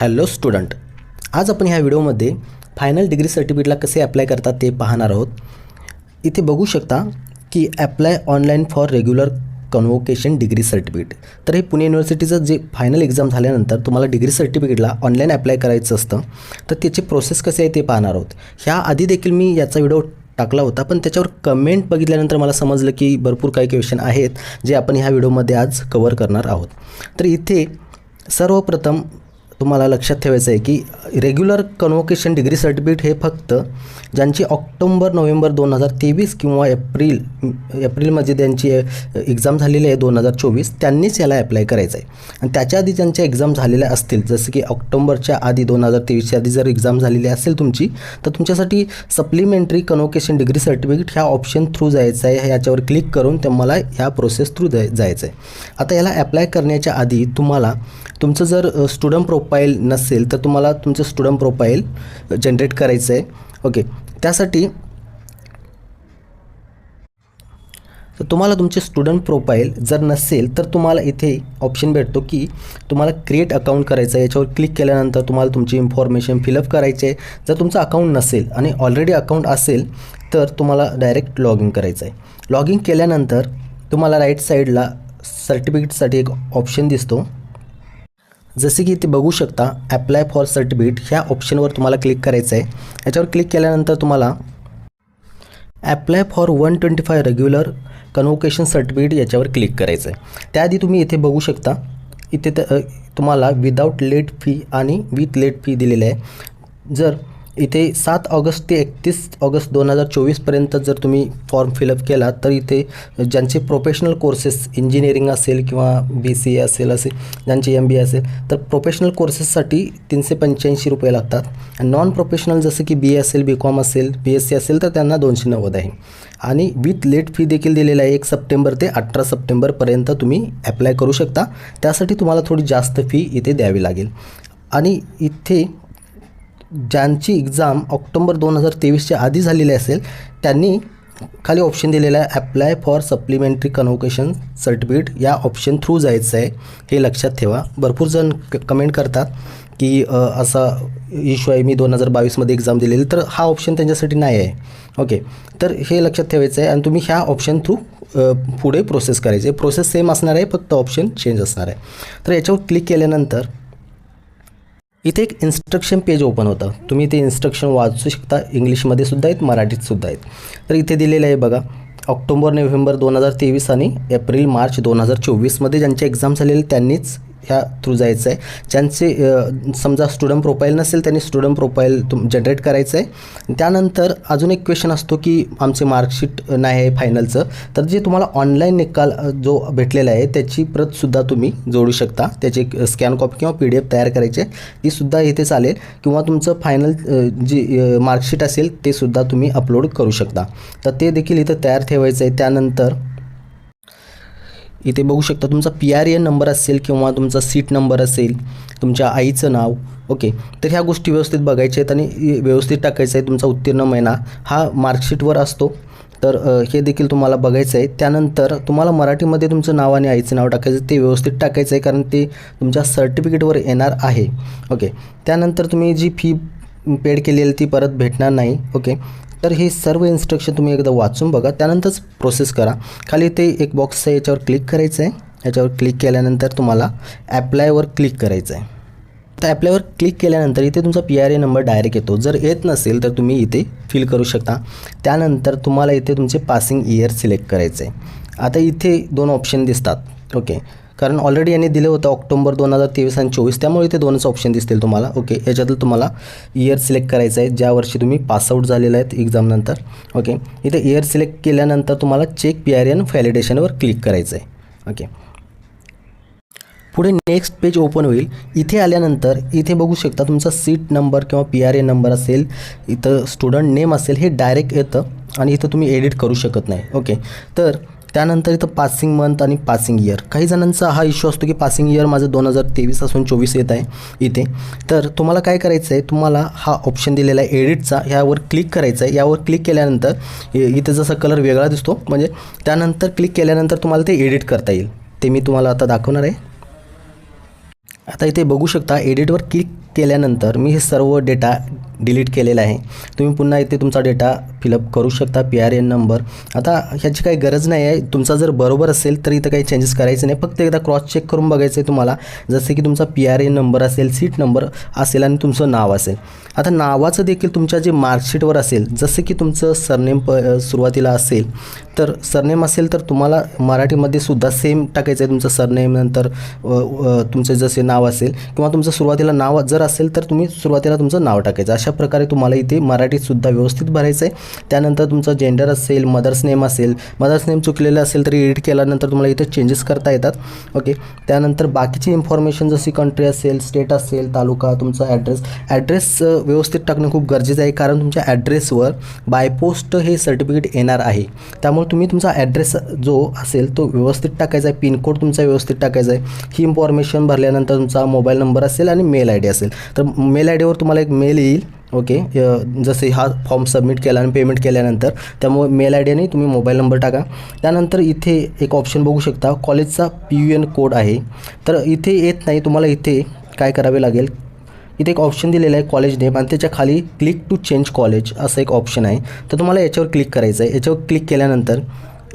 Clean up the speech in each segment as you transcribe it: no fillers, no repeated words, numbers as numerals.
Hello student, आज आपण ह्या व्हिडिओमध्ये फायनल डिग्री सर्टिफिकेटला कसे अप्लाय करतात ते पाहणार आहोत. इथे बघू शकता की apply online for regular convocation degree certificate. तर हे पुणे युनिव्हर्सिटीचं जे फायनल एक्झाम झाल्यानंतर तुम्हाला डिग्री सर्टिफिकेटला ऑनलाईन अप्लाय करायचं असतं, तर त्याची प्रोसेस कशी आहे ते पाहणार आहोत. ह्या आधी देखील मी याचा व्हिडिओ टाकला होता, पण त्याच्यावर कमेंट बघितल्यानंतर मला समजलं की भरपूर काही क्वेश्चन आहेत जे आपण ह्या व्हिडिओमध्ये आज कव्हर करणार आहोत. तर इथे सर्वप्रथम तुम्हाला लक्षात ठेवायचं आहे की रेग्युलर कन्व्होकेशन डिग्री सर्टिफिकेट हे फक्त ज्यांची ऑक्टोबर नोव्हेंबर 2023 किंवा एप्रिलमध्ये त्यांची एक्झाम झालेली आहे 2024, त्यांनीच याला अप्लाय करायचं आहे. आणि त्याच्या आधी ज्यांच्या एक्झाम झालेल्या असतील, जसं की ऑक्टोबरच्या आधी 2023च्या आधी जर एक्झाम झालेली असेल तुमची, तर तुमच्यासाठी सप्लिमेंटरी कन्व्होकेशन डिग्री सर्टिफिकेट ह्या ऑप्शन थ्रू जायचं आहे. याच्यावर क्लिक करून तुम्हाला ह्या प्रोसेस थ्रू जायचं आहे. आता याला अप्लाय करण्याच्या आधी तुम्हाला तुमचं जर स्टुडंट प्रोफाईल नसेल तर तुम्हाला तुमचं स्टुडंट प्रोफाईल जनरेट करायचं आहे. ओके, त्यासाठी तर तुम्हाला तुमचे स्टुडंट प्रोफाईल जर नसेल तर तुम्हाला इथे ऑप्शन भेटतो की तुम्हाला क्रिएट अकाउंट करायचं आहे. याच्यावर क्लिक केल्यानंतर तुम्हाला तुमची इन्फॉर्मेशन फिलअप करायची आहे. जर तुमचं अकाउंट नसेल आणि ऑलरेडी अकाउंट असेल तर तुम्हाला डायरेक्ट लॉग इन करायचं आहे. लॉग इन केल्यानंतर तुम्हाला राईट साईडला सर्टिफिकेटसाठी एक ऑप्शन दिसतो. जसे की इथे बघू शकता अप्लाय फॉर सर्टिफिकेट ह्या ऑप्शनवर तुम्हाला क्लिक करायचं आहे. याच्यावर क्लिक केल्यानंतर तुम्हाला अप्लाय फॉर 125 रेग्युलर कन्व्होकेशन सर्टिफिकेट याच्यावर क्लिक करायचं आहे. त्याआधी तुम्ही इथे बघू शकता, इथे तुम्हाला विदाऊट लेट फी आणि विथ लेट फी दिलेलं आहे. जर इथे 7 ऑगस्ट ते 31 ऑगस्ट 2024पर्यंत जर तुम्ही फॉर्म फिलअप केला तर इथे ज्यांचे प्रोफेशनल कोर्सेस इंजिनिअरिंग असेल किंवा BCA असेल, असे ज्यांचे MBA असेल तर प्रोफेशनल कोर्सेससाठी 385 रुपये लागतात. आणि नॉन प्रोफेशनल जसं की BA असेल, BCom असेल, BSc असेल तर त्यांना 290 आहे. आणि विथ लेट फी देखील दिलेलं आहे. 1 सप्टेंबर ते 18 सप्टेंबरपर्यंत तुम्ही अप्लाय करू शकता. त्यासाठी तुम्हाला थोडी जास्त फी इथे द्यावी लागेल. आणि इथे ज्यांची एक्झाम ऑक्टोबर 2023च्या आधी झालेली असेल त्यांनी खाली ऑप्शन दिलेला आहे अप्लाय फॉर सप्लिमेंटरी कन्व्होकेशन सर्टिफिकेट, या ऑप्शन थ्रू जायचं आहे. हे लक्षात ठेवा. भरपूर जण कमेंट करतात की असा इश्यू आहे, मी 2022मध्ये एक्झाम दिलेली, तर हा ऑप्शन त्यांच्यासाठी नाही आहे. ओके, तर हे लक्षात ठेवायचं आहे. आणि तुम्ही ह्या ऑप्शन थ्रू पुढे प्रोसेस करायची आहे. प्रोसेस सेम असणार आहे, फक्त ऑप्शन चेंज असणार आहे. तर याच्यावर क्लिक केल्यानंतर इथे एक इन्स्ट्रक्शन पेज ओपन होतं. तुम्ही ते इन्स्ट्रक्शन वाचू शकता. इंग्लिशमध्ये सुद्धा आहेत, मराठीत सुद्धा आहेत. तर इथे दिलेलं आहे बघा, ऑक्टोबर नोव्हेंबर 2023 आणि एप्रिल मार्च 2024मध्ये ज्यांचे एक्झाम झालेले त्यांनीच ह्या थ्रू जायचं आहे. ज्यांचे समजा स्टुडंट प्रोफाईल नसेल त्यांनी स्टुडंट प्रोफाईल जनरेट करायचं आहे. त्यानंतर अजून एक क्वेश्चन असतो की आमचे मार्कशीट नाही आहे फायनलचं, तर जे तुम्हाला ऑनलाईन निकाल जो भेटलेला आहे त्याची प्रतसुद्धा तुम्ही जोडू शकता. त्याची स्कॅन कॉपी किंवा PDF तयार करायची आहे, तीसुद्धा इथे चालेल. किंवा तुमचं फायनल जी मार्कशीट असेल ते सुद्धा तुम्ही अपलोड करू शकता. तर ते देखील इथं तयार ठेवायचं आहे. त्यानंतर इथे बघू शकता तुमचा PRN नंबर असेल किंवा तुमचा सीट नंबर असेल, तुमच्या आईचं नाव. ओके, तर ह्या गोष्टी व्यवस्थित बघायच्या आहेत आणि व्यवस्थित टाकायचं आहे. तुमचा उत्तीर्ण महिना हा मार्कशीटवर असतो, तर हे देखील तुम्हाला बघायचं आहे. त्यानंतर तुम्हाला मराठीमध्ये तुमचं नाव आणि आईचं नाव टाकायचं, ते व्यवस्थित टाकायचं आहे कारण ते तुमच्या सर्टिफिकेटवर येणार आहे. ओके, त्यानंतर तुम्ही जी फी पेड केलेली ती परत भेटणार नाही. ओके, तर हे सर्व इन्स्ट्रक्शन तुम्ही एकदा वाचून बघा, त्यानंतरच प्रोसेस करा. खाली ते एक बॉक्स आहे, याच्यावर क्लिक करायचं आहे. याच्यावर क्लिक केल्यानंतर तुम्हाला ॲप्लायवर क्लिक करायचं आहे. तर ॲप्लायवर क्लिक केल्यानंतर इथे तुमचा PRN नंबर डायरेक्ट येतो. जर येत नसेल तर तुम्ही इथे फिल करू शकता. त्यानंतर तुम्हाला इथे तुमचे पासिंग इयर सिलेक्ट करायचं आहे. आता इथे 2 ऑप्शन दिसतात. ओके, कारण ऑलरेडी यांनी दिलं होतं ऑक्टोबर 2023 आणि 24, त्यामुळे इथे 2च ऑप्शन दिसतील तुम्हाला. ओके, याच्यातलं तुम्हाला इयर सिलेक्ट करायचं आहे ज्या वर्षी तुम्ही पासआउट झालेलं आहेत एक्झामनंतर. ओके, इथे इयर सिलेक्ट केल्यानंतर तुम्हाला चेक PRN व्हॅलिडेशनवर क्लिक करायचं आहे. ओके, पुढे नेक्स्ट पेज ओपन होईल. इथे आल्यानंतर इथे बघू शकता तुमचा सीट नंबर किंवा PRN नंबर असेल, इथं स्टुडंट नेम असेल, हे डायरेक्ट येतं आणि इथं तुम्ही एडिट करू शकत नाही. ओके, तर त्यानंतर इथं पासिंग मंथ आणि पासिंग इयर. काही जणांचा हा इश्यू असतो की पासिंग इयर माझं 2023 असून 24 येत आहे इथे. तर तुम्हाला काय करायचं आहे, तुम्हाला हा ऑप्शन दिलेला आहे एडिटचा, ह्यावर क्लिक करायचं आहे. यावर क्लिक केल्यानंतर इथं जसा कलर वेगळा दिसतो, म्हणजे त्यानंतर क्लिक केल्यानंतर तुम्हाला ते एडिट करता येईल. ते मी तुम्हाला आता दाखवणार आहे. आता इथे बघू शकता एडिटवर क्लिक केल्यानंतर मी हे सर्व डेटा डिलीट केलेला आहे. तुम्ही पुन्हा इथे तुमचा डेटा फिलअप करू शकता, PRN नंबर. आता ह्याची काही गरज नाही आहे. तुमचा जर बरोबर असेल तर इथं काही चेंजेस करायचे नाही, फक्त एकदा क्रॉस चेक करून बघायचं आहे तुम्हाला. जसे की तुमचा PRN नंबर असेल, सीट नंबर असेल आणि तुमचं नाव असेल. आता नावाचं देखील तुमच्या जे मार्कशीटवर असेल, जसे की तुमचं सरनेम सुरुवातीला असेल तर सरनेम असेल तर तुम्हाला मराठीमध्ये सुद्धा सेम टाकायचं आहे. तुमचं सरनेम नंतर तुमचं जसे नाव असेल किंवा तुमचं सुरुवातीला नाव जर असेल तर तुम्ही सुरुवातीला तुमचं नाव टाकायचं. अशा प्रकारे तुम्हाला इथे मराठीतसुद्धा व्यवस्थित भरायचं आहे. त्यानंतर तुमचं जेंडर असेल, मदर्स नेम असेल, मदर्स नेम चुकलेलं असेल तरी एडिट केल्यानंतर तुम्हाला इथे चेंजेस करता येतात. ओके. त्यानंतर बाकीची इन्फॉर्मेशन जशी कंट्री असेल, स्टेट असेल, तालुका, तुमचा ॲड्रेस व्यवस्थित टाकणं खूप गरजेचं आहे, कारण तुमच्या ॲड्रेसवर बाय पोस्ट हे सर्टिफिकेट येणार आहे. त्यामुळे तुम्ही तुमचा ॲड्रेस जो असेल तो व्यवस्थित टाकायचा आहे, पिनकोड तुमचा व्यवस्थित टाकायचा आहे. ही इन्फॉर्मेशन भरल्यानंतर तुमचा मोबाईल नंबर असेल आणि मेल ID असेल तर मेल IDवर तुम्हाला एक मेल येईल. ओके. जसे हा फॉर्म सबमिट केला आणि पेमेंट केल्यानंतर त्यामुळे मेल ID आणि तुम्ही मोबाईल नंबर टाका. त्यानंतर इथे एक ऑप्शन बघू शकता, कॉलेजचा PUN कोड आहे. तर इथे येत नाही, तुम्हाला इथे काय करावे लागेल, इथे एक ऑप्शन दिलेला आहे कॉलेज नेम आणि त्याच्या खाली क्लिक टू चेंज कॉलेज असं एक ऑप्शन आहे. तर तुम्हाला याच्यावर क्लिक करायचं आहे. याच्यावर क्लिक केल्यानंतर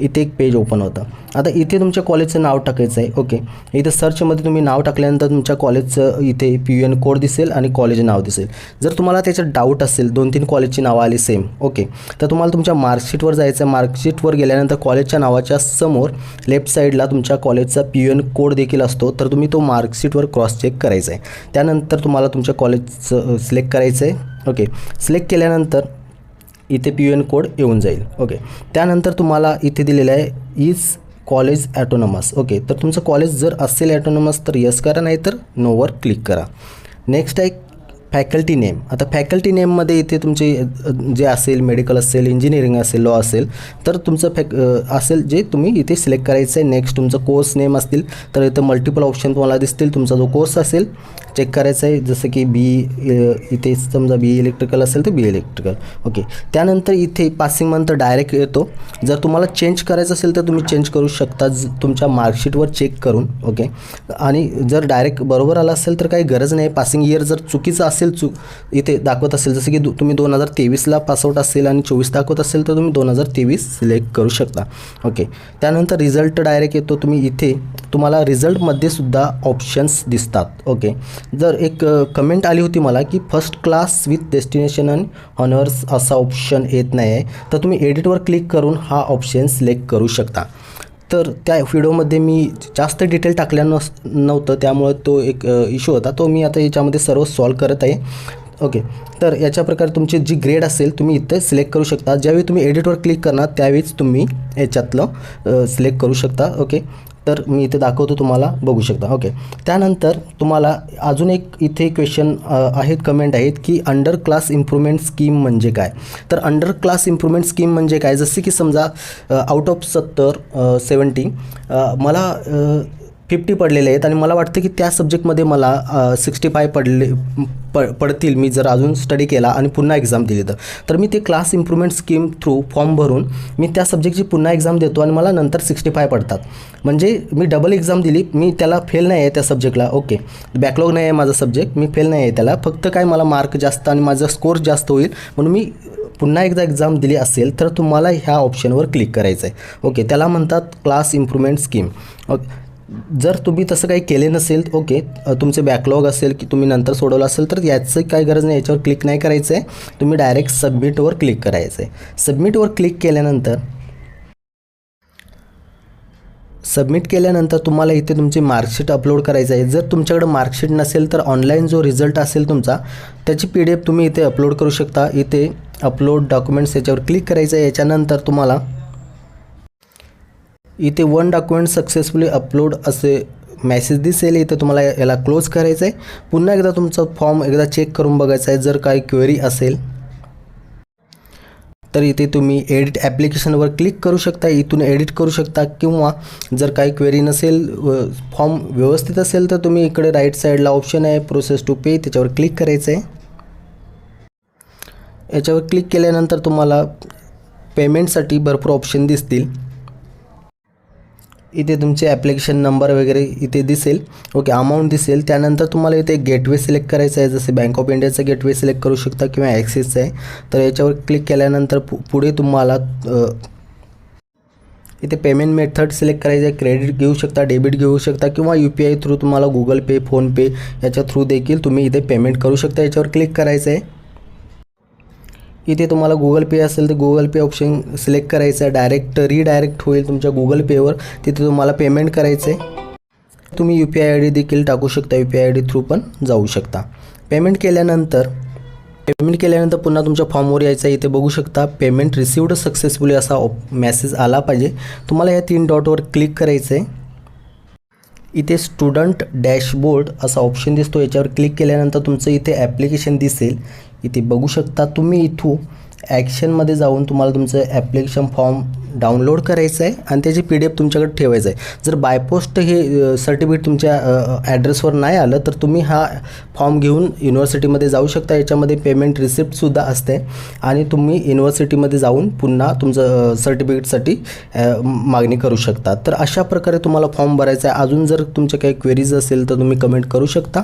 इथे एक पेज ओपन होतं. आता इथे तुमच्या कॉलेजचं नाव टाकायचं आहे. ओके. इथे सर्चमध्ये तुम्ही नाव टाकल्यानंतर तुमच्या कॉलेजचं इथे PUN कोड दिसेल आणि कॉलेज नाव दिसेल. जर तुम्हाला त्याच्यात डाऊट असेल, 2-3 कॉलेजची नावं आली सेम, ओके, तर तुम्हाला तुमच्या मार्कशीटवर जायचं आहे. मार्कशीटवर गेल्यानंतर कॉलेजच्या नावाच्या समोर लेफ्ट साईडला तुमच्या कॉलेजचा PUN कोड देखील असतो, तर तुम्ही तो मार्कशीटवर क्रॉस चेक करायचा आहे. त्यानंतर तुम्हाला तुमच्या कॉलेजचं सिलेक्ट करायचं आहे. ओके. सिलेक्ट केल्यानंतर इथे PUN कोड येऊन जाईल. ओके. त्यानंतर तुम्हाला इथे दिलेलं आहे इज कॉलेज ॲटोनॉमस. ओके. तर तुमचं कॉलेज जर असेल ॲटोनॉमस तर यस करा, नाही तर नोवर क्लिक करा. नेक्स्ट आहे फॅकल्टी नेम. आता फॅकल्टी नेममध्ये इथे तुमचे जे असेल, मेडिकल असेल, इंजिनिअरिंग असेल, लॉ असेल तर तुमचं असेल जे तुम्ही इथे सिलेक्ट करायचं आहे. नेक्स्ट तुमचं कोर्स नेम असतील तर इथं मल्टिपल ऑप्शन तुम्हाला दिसतील. तुमचा जो कोर्स असेल चेक करायचं आहे, जसं की इथे समजा BE इलेक्ट्रिकल असेल तर BE इलेक्ट्रिकल. ओके. त्यानंतर इथे पासिंग मंथ डायरेक्ट येतो. जर तुम्हाला चेंज करायचं असेल तर तुम्ही चेंज करू शकता तुमच्या मार्कशीटवर चेक करून. ओके. आणि जर डायरेक्ट बरोबर आला असेल तर काही गरज नाही. पासिंग इयर जर चुकीचं असेल, इथे दाखवत असेल, जसं की तुम्ही 2023ला पासआउट असेल आणि 24 दाखवत असेल तर तुम्ही 2023 सिलेक्ट करू शकता. ओके. त्यानंतर रिझल्ट डायरेक्ट येतो. तुम्ही इथे तुम्हाला रिझल्टमध्ये सुद्धा ऑप्शन्स दिसतात. ओके. जर एक कमेंट आली होती मला की first class with destination and honours असा ऑप्शन येत नाही आहे, तर तुम्ही एडिटवर क्लिक करून हा ऑप्शन सिलेक्ट करू शकता. तर त्या व्हिडिओमध्ये मी जास्त डिटेल टाकल्या नव्हतं, त्यामुळे तो एक इश्यू होता, तो मी आता याच्यामध्ये सर्व सॉल्व करत आहे. ओके. तर याच्या प्रकारे तुमची जी ग्रेड असेल तुम्ही इथे सिलेक्ट करू शकता. ज्यावेळी तुम्ही एडिटवर क्लिक करणार त्यावेळीच तुम्ही याच्यातलं सिलेक्ट करू शकता. ओके. तर मी इथे दाखवतो, तुम्हाला बघू शकता. ओके. त्यानंतर तुम्हाला अजून एक इथे क्वेश्चन आहेत, कमेंट आहेत की अंडर क्लास इम्प्रूव्हमेंट स्कीम म्हणजे काय. तर अंडर क्लास इम्प्रूव्हमेंट स्कीम म्हणजे काय, जसे की समजा आउट ऑफ 70 मला 50 पडलेले आहेत आणि मला वाटतं की त्या सब्जेक्टमध्ये मला 65 पडतील मी जर अजून स्टडी केला आणि पुन्हा एक्झाम दिली तर मी ते class improvement scheme through form भरून मी त्या सब्जेक्टची पुन्हा एक्झाम देतो आणि मला नंतर 65 पडतात. म्हणजे मी डबल एक्झाम दिली, मी त्याला फेल नाही आहे त्या सब्जेक्टला. ओके. बॅकलॉग नाही आहे माझा सब्जेक्ट, मी फेल नाही आहे त्याला, फक्त काय मला मार्क जास्त आणि माझा स्कोर जास्त होईल म्हणून मी पुन्हा एकदा एक्झाम दिली असेल तर तुम्हाला ह्या ऑप्शनवर क्लिक करायचं आहे. ओके. त्याला म्हणतात क्लास इम्प्रूव्हमेंट स्कीम. ओके. जर तुम्ही तसं काही केले नसेल, ओके, तुमचे बॅकलॉग असेल की तुम्ही नंतर सोडवलं असेल तर याचं काही गरज नाही, याच्यावर क्लिक नाही करायचं आहे. तुम्ही डायरेक्ट सबमिटवर क्लिक करायचं आहे. सबमिटवर क्लिक केल्यानंतर तुम्हाला इथे तुमची मार्कशीट अपलोड करायचं आहे. जर तुमच्याकडे मार्कशीट नसेल तर ऑनलाईन जो रिझल्ट असेल तुमचा त्याची PDF तुम्ही इथे अपलोड करू शकता. इथे अपलोड डॉक्युमेंट्स याच्यावर क्लिक करायचं आहे. याच्यानंतर तुम्हाला इथे 1 डॉक्युमेंट सक्सेसफुली अपलोड असे मेसेज दिसेल. इथे तुम्हाला याला क्लोज करायचं आहे. पुन्हा एकदा तुमचा फॉर्म एकदा चेक करून बघायचा आहे. जर काही क्वेरी असेल तर इथे तुम्ही एडिट ॲप्लिकेशनवर क्लिक करू शकता, इथून एडिट करू शकता, किंवा जर काही क्वेरी नसेल, फॉर्म व्यवस्थित असेल तर तुम्ही इकडे राईट साईडला ऑप्शन आहे प्रोसेस टू पे, त्याच्यावर क्लिक करायचं आहे. याच्यावर क्लिक केल्यानंतर तुम्हाला पेमेंटसाठी भरपूर ऑप्शन दिसतील. इथे तुमचे ॲप्लिकेशन नंबर वगैरे इथे दिसेल. ओके, अमाऊंट दिसेल. त्यानंतर तुम्हाला इथे गेटवे सिलेक्ट करायचं आहे. जसे बँक ऑफ इंडियाचा गेटवे सिलेक्ट करू शकता किंवा ॲक्सिसचा आहे. तर याच्यावर क्लिक केल्यानंतर पुढे तुम्हाला इथे पेमेंट मेथड सिलेक्ट करायचं आहे. क्रेडिट घेऊ शकता, डेबिट घेऊ शकता किंवा UPI थ्रू तुम्हाला गुगल पे, फोनपे याच्या थ्रू देखील तुम्ही इथे पेमेंट करू शकता. याच्यावर क्लिक करायचं आहे. इथे तुम्हाला गुगल पे असेल तर गुगल पे ऑप्शन सिलेक्ट करायचं आहे. डायरेक्ट रिडायरेक्ट होईल तुमच्या गुगल पेवर. तिथे तुम्हाला पेमेंट करायचं आहे. तुम्ही UPI ID देखील टाकू शकता. UPI ID थ्रू पण जाऊ शकता. पेमेंट केल्यानंतर पुन्हा तुमच्या फॉर्मवर यायचं आहे. इथे बघू शकता पेमेंट रिसिव्ड सक्सेसफुली असा मेसेज आला पाहिजे. तुम्हाला या 3 डॉटवर क्लिक करायचं आहे. इथे स्टुडंट डॅशबोर्ड असा ऑप्शन दिसतो. याच्यावर क्लिक केल्यानंतर तुमचं इथे ॲप्लिकेशन दिसेल. इथे बघू शकता तुम्ही इथून ॲक्शनमध्ये जाऊन तुम्हाला तुमचं ॲप्लिकेशन फॉर्म डाउनलोड करायचं आहे आणि त्याची PDF तुमच्याकडे ठेवायचं आहे. जर बायपोस्ट हे सर्टिफिकेट तुमच्या ॲड्रेसवर नाही आलं तर तुम्ही हा फॉर्म घेऊन युनिव्हर्सिटीमध्ये जाऊ शकता. याच्यामध्ये पेमेंट रिसिप्टसुद्धा असते आणि तुम्ही युनिव्हर्सिटीमध्ये जाऊन पुन्हा तुमचं सर्टिफिकेटसाठी मागणी करू शकता. तर अशा प्रकारे तुम्हाला फॉर्म भरायचा आहे. अजून जर तुमच्या काही क्वेरीज असेल तर तुम्ही कमेंट करू शकता.